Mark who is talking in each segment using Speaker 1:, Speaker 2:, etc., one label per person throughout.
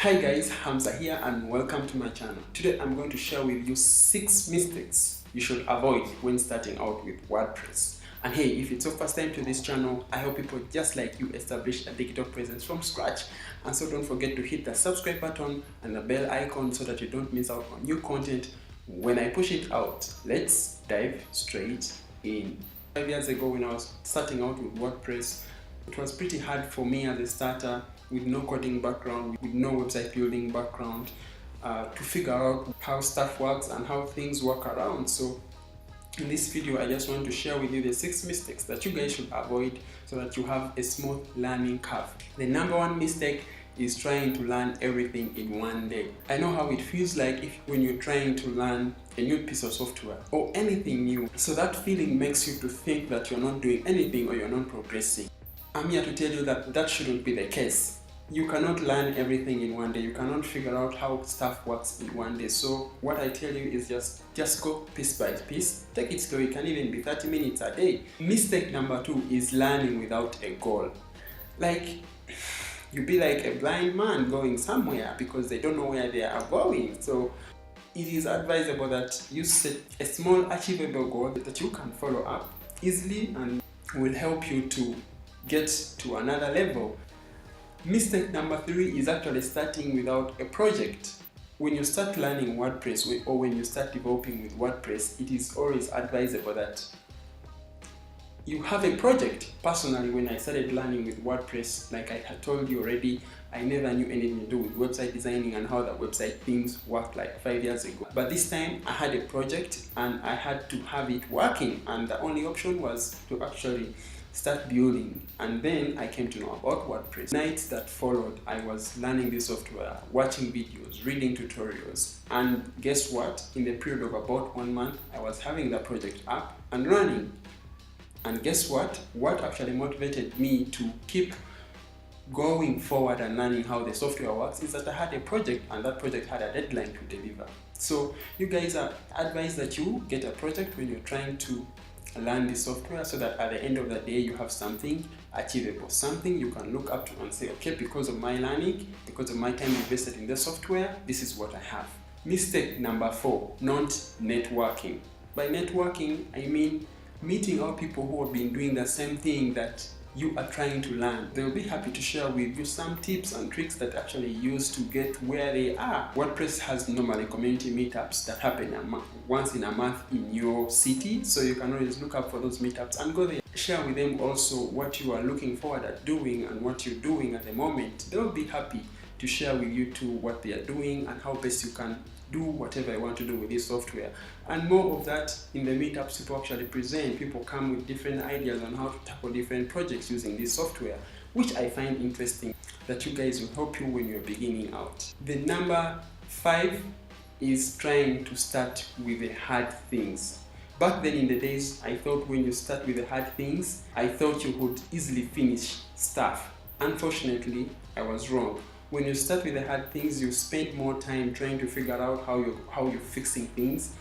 Speaker 1: Hi guys, Hamza here and welcome to my channel. Today I'm going to share with you 6 mistakes you should avoid when starting out with WordPress. And hey, if it's your first time to this channel, I hope people just like you establish a digital presence from scratch. And so don't forget to hit the subscribe button and the bell icon so that you don't miss out on new content when I push it out. Let's dive straight in. 5 years ago when I was starting out with WordPress, it was pretty hard for me as a starter with no coding background, with no website building background, to figure out how stuff works and how things work around. So in this video, I just want to share with you the 6 mistakes that you guys should avoid so that you have a smooth learning curve. The number one mistake is trying to learn everything in one day. I know how it feels like when you're trying to learn a new piece of software or anything new. So that feeling makes you to think that you're not doing anything or you're not progressing. I'm here to tell you that that shouldn't be the case. You cannot learn everything in one day. You cannot figure out how stuff works in one day. So what I tell you is just go piece by piece. Take it slow. It can even be 30 minutes a day. Mistake number 2 is learning without a goal. Like, you be like a blind man going somewhere because they don't know where they are going. So it is advisable that you set a small achievable goal that you can follow up easily and will help you to get to another level. Mistake number 3 is actually starting without a project. When you start learning WordPress or when you start developing with WordPress, it is always advisable that you have a project. Personally, when I started learning with WordPress, like I had told you already, I never knew anything to do with website designing and how the website things worked like 5 years ago. But this time I had a project and I had to have it working, and the only option was to actually start building. And then I came to know about WordPress. Nights that followed, I was learning the software, watching videos, reading tutorials, and guess what? In the period of about 1 month, I was having the project up and running. And guess what? What actually motivated me to keep going forward and learning how the software works is that I had a project, and that project had a deadline to deliver. So you guys are advised that you get a project when you're trying to learn the software, so that at the end of the day you have something achievable, something you can look up to and say, okay, because of my learning, because of my time invested in the software, this is what I have. Mistake number 4, not networking. By networking, I mean meeting other people who have been doing the same thing that you are trying to learn. They'll be happy to share with you some tips and tricks that actually use to get where they are. WordPress has normally community meetups that happen once in a month in your city, so you can always look up for those meetups and go there. Share with them also what you are looking forward at doing and what you're doing at the moment. They'll be happy to share with you too what they are doing and how best you can do whatever you want to do with this software. And more of that in the meetups, people actually present, people come with different ideas on how to tackle different projects using this software, which I find interesting that you guys will help you when you're beginning out. The number 5 is trying to start with the hard things. Back then in the days, I thought when you start with the hard things, I thought you could easily finish stuff. Unfortunately, I was wrong. When you start with the hard things, you spend more time trying to figure out how you're fixing things,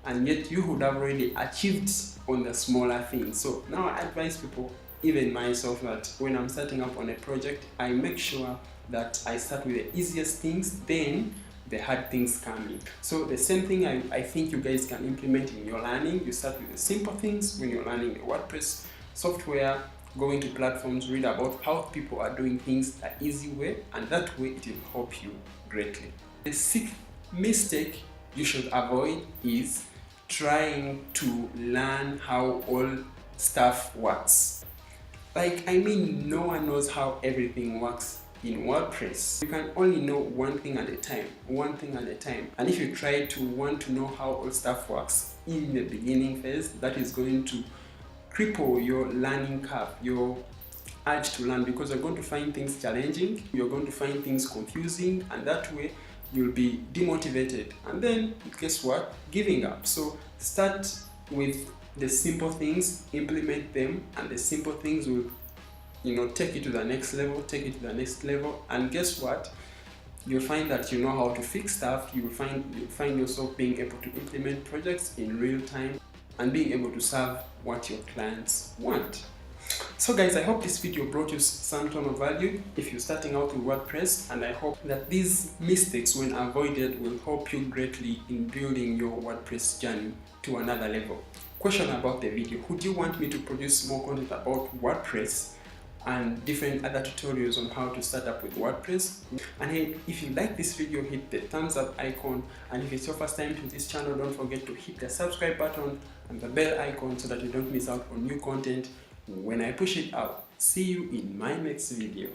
Speaker 1: and yet you would have already achieved on the smaller things. So now I advise people, even myself, that when I'm starting up on a project, I make sure that I start with the easiest things, then the hard things come in. So the same thing I think you guys can implement in your learning. You start with the simple things when you're learning the WordPress software, going to platforms, read about how people are doing things the easy way, and that way it will help you greatly. The 6th mistake you should avoid is trying to learn how all stuff works. Like, I mean, no one knows how everything works in WordPress. You can only know one thing at a time. And if you try to want to know how all stuff works in the beginning phase, that is going to cripple your learning curve, your urge to learn, because you're going to find things challenging, you're going to find things confusing, and that way you'll be demotivated, and then guess what? Giving up. So start with the simple things, implement them, and the simple things will, take you to the next level, and guess what? You'll find that you know how to fix stuff. You'll find yourself being able to implement projects in real time and being able to serve what your clients want. So guys, I hope this video brought you some ton of value if you're starting out with WordPress, and I hope that these mistakes, when avoided, will help you greatly in building your WordPress journey to another level. Question about the video: would you want me to produce more content about WordPress and different other tutorials on how to start up with WordPress? And hey, if you like this video, hit the thumbs up icon, and if it's your first time to this channel, don't forget to hit the subscribe button and the bell icon so that you don't miss out on new content when I push it out. See you in my next video.